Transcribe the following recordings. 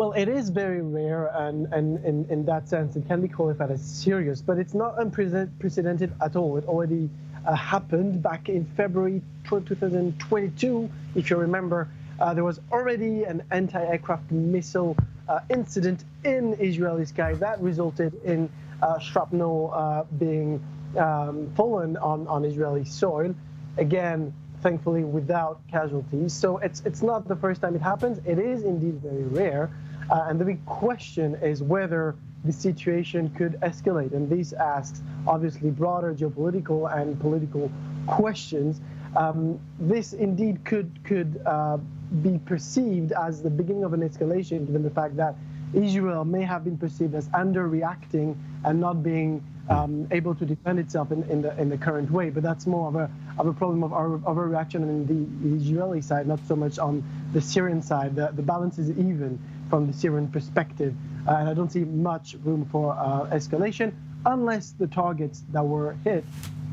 Well, it is very rare, and in that sense, it can be qualified as serious, but it's not unprecedented at all. It already happened back in February 2022. If you remember, there was already an anti-aircraft missile incident in Israeli sky that resulted in shrapnel being fallen on Israeli soil. Again, thankfully without casualties. So it's not the first time it happens. It is indeed very rare. And the big question is whether the situation could escalate. And this asks, obviously, broader geopolitical and political questions. This indeed could be perceived as the beginning of an escalation, given the fact that Israel may have been perceived as underreacting and not being able to defend itself in the current way. But that's more of a problem of overreaction on the Israeli side, not so much on the Syrian side. The balance is even from the Syrian perspective, and I don't see much room for escalation unless the targets that were hit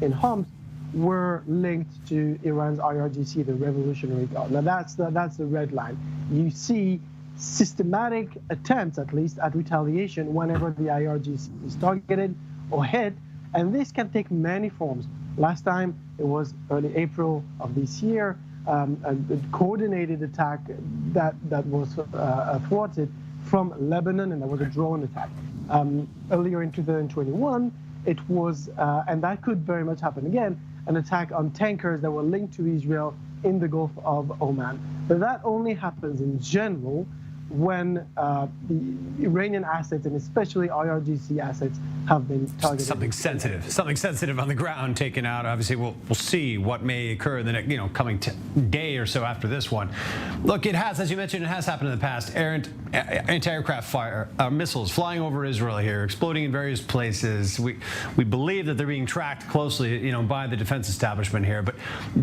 in Homs were linked to Iran's IRGC, the Revolutionary Guard. Now that's the red line. You see systematic attempts, at least, at retaliation whenever the IRGC is targeted or hit, and this can take many forms. Last time it was early April of this year, a coordinated attack that was thwarted from Lebanon, and that was a drone attack. Earlier in 2021, it was, and that could very much happen again, an attack on tankers that were linked to Israel in the Gulf of Oman. But that only happens in general when the Iranian assets, and especially IRGC assets, have been targeted. Something sensitive on the ground taken out. Obviously, we'll see what may occur in the next, coming day or so after this one. Look, it has, as you mentioned, it has happened in the past. Anti-aircraft fire missiles flying over Israel here, exploding in various places. We believe that they're being tracked closely, by the defense establishment here. But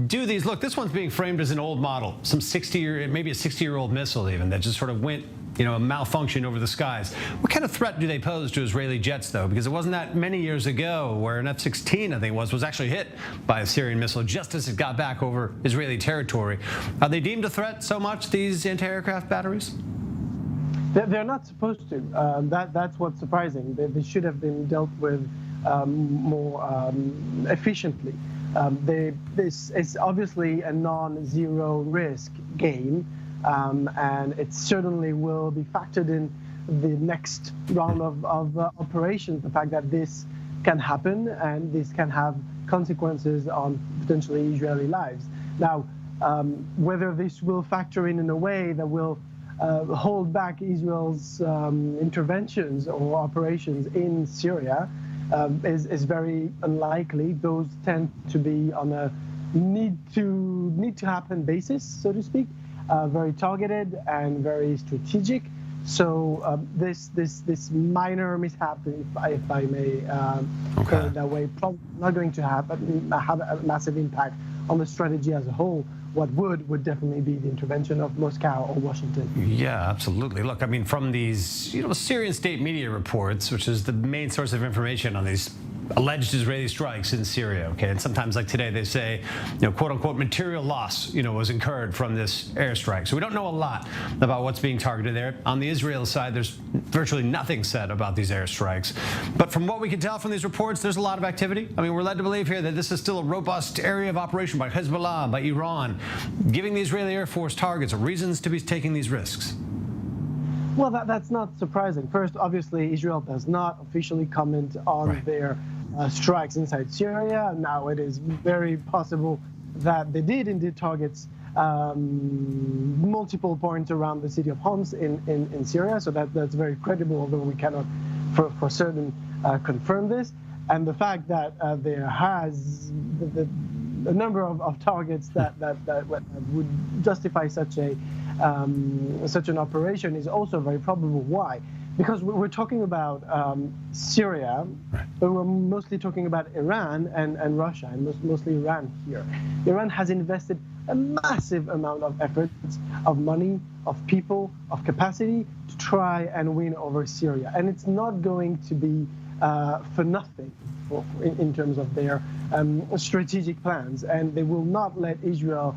do these look? This one's being framed as an old model, some 60-year, maybe a 60-year-old missile even that just sort of went. A malfunction over the skies. What kind of threat do they pose to Israeli jets, though? Because it wasn't that many years ago where an F-16, I think was actually hit by a Syrian missile just as it got back over Israeli territory. Are they deemed a threat so much, these anti-aircraft batteries? They're not supposed to. That's what's surprising. They should have been dealt with more efficiently. This is obviously a non-zero risk game. And it certainly will be factored in the next round of operations, the fact that this can happen and this can have consequences on potentially Israeli lives. Now, whether this will factor in a way that will hold back Israel's interventions or operations in Syria is very unlikely. Those tend to be on a need to happen basis, so to speak. Very targeted and very strategic. So this minor mishap, if I may put it that way, probably not going to have a massive impact on the strategy as a whole. What would definitely be the intervention of Moscow or Washington. Yeah, absolutely. Look, I mean, from these Syrian state media reports, which is the main source of information on these alleged Israeli strikes in Syria, okay, and sometimes like today they say, quote unquote, material loss, was incurred from this airstrike. So we don't know a lot about what's being targeted there. On the Israel side, there's virtually nothing said about these airstrikes. But from what we can tell from these reports, there's a lot of activity. I mean, we're led to believe here that this is still a robust area of operation by Hezbollah, by Iran, giving the Israeli Air Force targets or reasons to be taking these risks. Well, that's not surprising. First, obviously, Israel does not officially comment on their strikes inside Syria. Now, it is very possible that they did indeed target multiple points around the city of Homs in Syria. So that's very credible, although we cannot for certain confirm this. And the fact that there has a number of targets that would justify such an operation is also very probable. Why? Because we're talking about Syria, but we're mostly talking about Iran and Russia, and mostly Iran here. Iran has invested a massive amount of efforts, of money, of people, of capacity to try and win over Syria. And it's not going to be for nothing in terms of their strategic plans. And they will not let Israel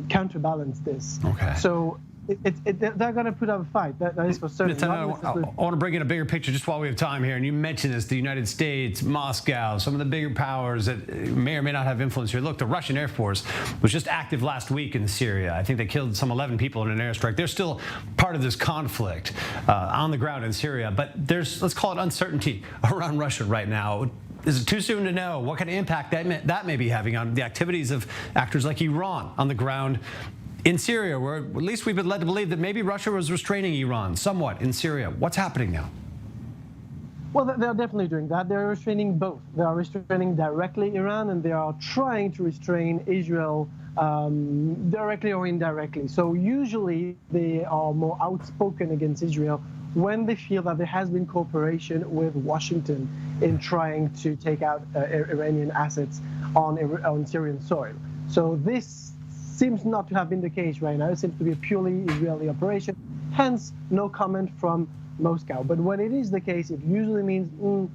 counterbalance this. Okay. So they're going to put up a fight. That is for certain. I want to bring in a bigger picture just while we have time here. And you mentioned this, the United States, Moscow, some of the bigger powers that may or may not have influence here. Look, the Russian Air Force was just active last week in Syria. I think they killed some 11 people in an airstrike. They're still part of this conflict on the ground in Syria. But there's, let's call it uncertainty around Russia right now. Is it too soon to know what kind of impact that may be having on the activities of actors like Iran on the ground in Syria, where at least we've been led to believe that maybe Russia was restraining Iran somewhat in Syria? What's happening now? Well, they're definitely doing that. They're restraining both. They are restraining directly Iran, and they are trying to restrain Israel directly or indirectly. So usually they are more outspoken against Israel when they feel that there has been cooperation with Washington in trying to take out Iranian assets on Syrian soil. So this seems not to have been the case right now. It seems to be a purely Israeli operation, hence no comment from Moscow. But when it is the case, it usually means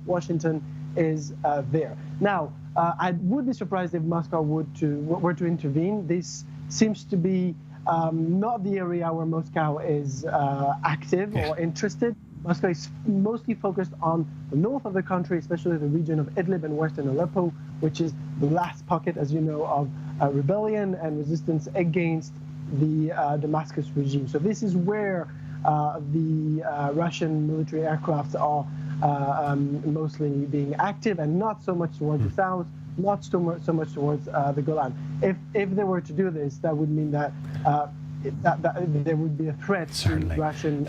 Washington is there. Now, I would be surprised if Moscow were to intervene. This seems to be not the area where Moscow is active or interested. Moscow is mostly focused on the north of the country, especially the region of Idlib and western Aleppo, which is the last pocket, as you know, of rebellion and resistance against the Damascus regime. So this is where the Russian military aircraft are mostly being active, and not so much towards the south, not so much towards the Golan. If they were to do this, that would mean that there would be a threat to Russian.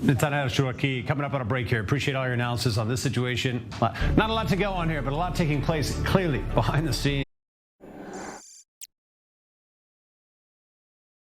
Netanyahu Shuraki, coming up on a break here. Appreciate all your analysis on this situation. Not a lot to go on here, but a lot taking place clearly behind the scenes.